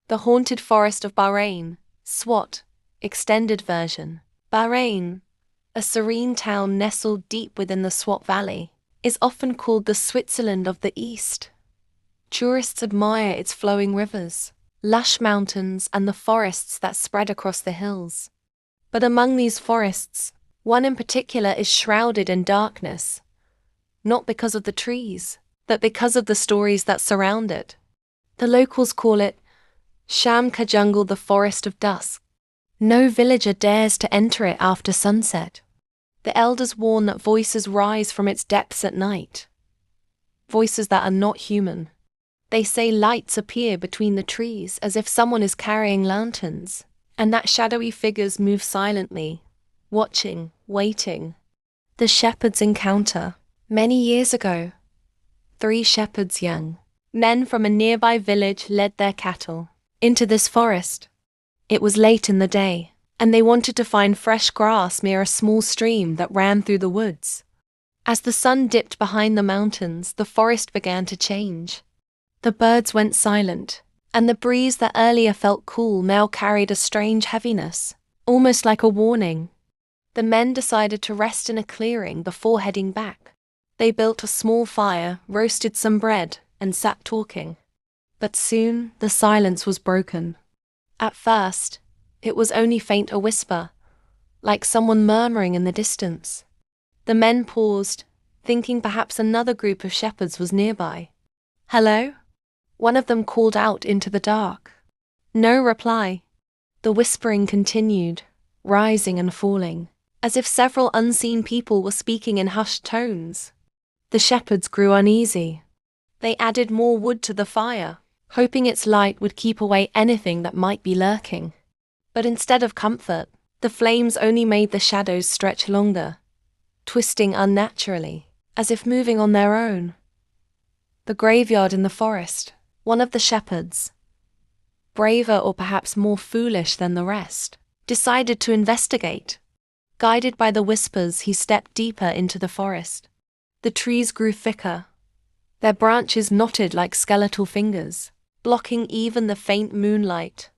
The Haunted Forest of Bahrain, Swat, extended version. Bahrain, a serene town nestled deep within the Swat Valley, is often called the Switzerland of the East. Tourists admire its flowing rivers, lush mountains, and the forests that spread across the hills. But among these forests, one in particular is shrouded in darkness, not because of the trees, but because of the stories that surround it. The locals call it Sham jungle, the forest of Dusk. No villager dares to enter it after sunset. The elders warn that voices rise from its depths at night. Voices that are not human. They say lights appear between the trees as if someone is carrying lanterns, and that shadowy figures move silently, watching, waiting. The shepherds encounter. Many years ago, 3 shepherds young, men from a nearby village led their cattle into this forest. It was late in the day, and they wanted to find fresh grass near a small stream that ran through the woods. As the sun dipped behind the mountains, the forest began to change. The birds went silent, and the breeze that earlier felt cool now carried a strange heaviness, almost like a warning. The men decided to rest in a clearing before heading back. They built a small fire, roasted some bread, and sat talking. But soon the silence was broken. At first, it was only faint a whisper, like someone murmuring in the distance. The men paused, thinking perhaps another group of shepherds was nearby. "Hello?" One of them called out into the dark. No reply. The whispering continued, rising and falling, as if several unseen people were speaking in hushed tones. The shepherds grew uneasy. They added more wood to the fire, hoping its light would keep away anything that might be lurking. But instead of comfort, the flames only made the shadows stretch longer, twisting unnaturally, as if moving on their own. The graveyard in the forest. One of the shepherds, braver or perhaps more foolish than the rest, decided to investigate. Guided by the whispers, he stepped deeper into the forest. The trees grew thicker, their branches knotted like skeletal fingers, blocking even the faint moonlight.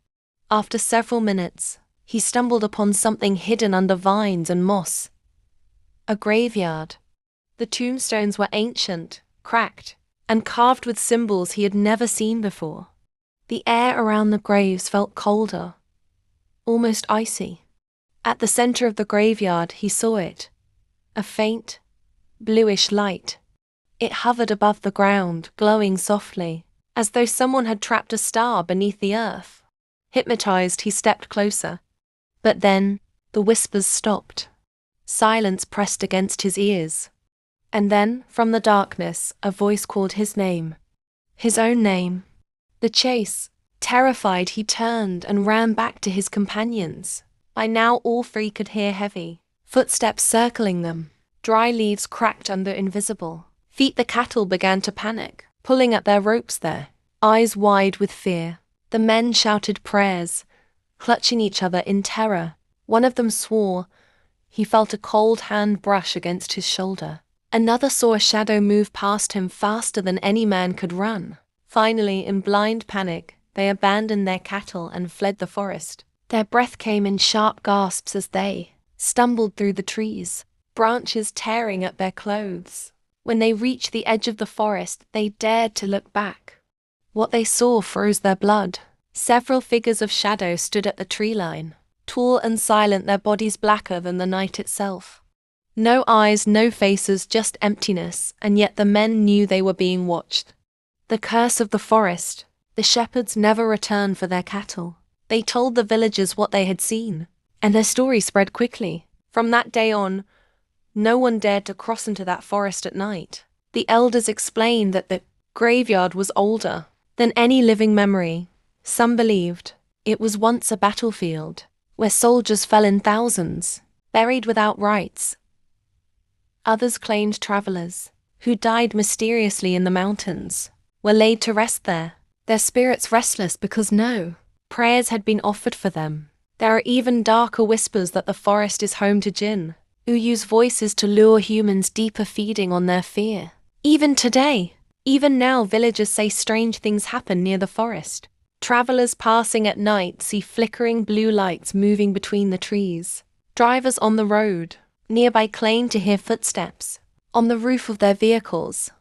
After several minutes, he stumbled upon something hidden under vines and moss. A graveyard. The tombstones were ancient, cracked, and carved with symbols he had never seen before. The air around the graves felt colder, almost icy. At the center of the graveyard, he saw it, a faint, bluish light. It hovered above the ground, glowing softly, as though someone had trapped a star beneath the earth. Hypnotized, he stepped closer. But then, the whispers stopped. Silence pressed against his ears. And then, from the darkness, a voice called his name. His own name. The chase. Terrified, he turned and ran back to his companions. By now all 3 could hear heavy footsteps circling them. Dry leaves cracked under invisible feet. The cattle began to panic, pulling at their ropes there, eyes wide with fear. The men shouted prayers, clutching each other in terror. One of them swore. He felt a cold hand brush against his shoulder. Another saw a shadow move past him faster than any man could run. Finally, in blind panic, they abandoned their cattle and fled the forest. Their breath came in sharp gasps as they stumbled through the trees, branches tearing at their clothes. When they reached the edge of the forest, they dared to look back. What they saw froze their blood. Several figures of shadow stood at the tree line, tall and silent, their bodies blacker than the night itself. No eyes, no faces, just emptiness, and yet the men knew they were being watched. The curse of the forest. The shepherds never returned for their cattle. They told the villagers what they had seen, and their story spread quickly. From that day on, no one dared to cross into that forest at night. The elders explained that the graveyard was older than any living memory. Some believed it was once a battlefield, where soldiers fell in thousands, buried without rites. Others claimed travelers, who died mysteriously in the mountains, were laid to rest there, their spirits restless because no prayers had been offered for them. There are even darker whispers that the forest is home to Jinn, who use voices to lure humans deeper, feeding on their fear. Even today, even now, villagers say strange things happen near the forest. Travelers passing at night see flickering blue lights moving between the trees. Drivers on the road nearby claim to hear footsteps on the roof of their vehicles.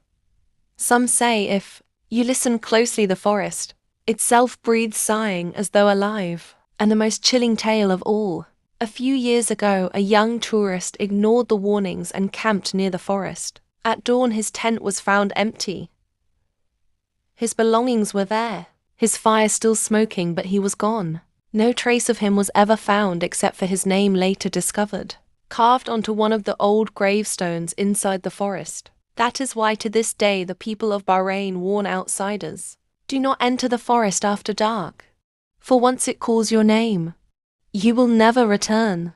Some say if you listen closely, the forest itself breathes sighing as though alive. And the most chilling tale of all. A few years ago, a young tourist ignored the warnings and camped near the forest. At dawn, his tent was found empty. His belongings were there, his fire still smoking, but he was gone. No trace of him was ever found except for his name later discovered, carved onto one of the old gravestones inside the forest. That is why to this day the people of Bahrain warn outsiders, do not enter the forest after dark. For once it calls your name, you will never return.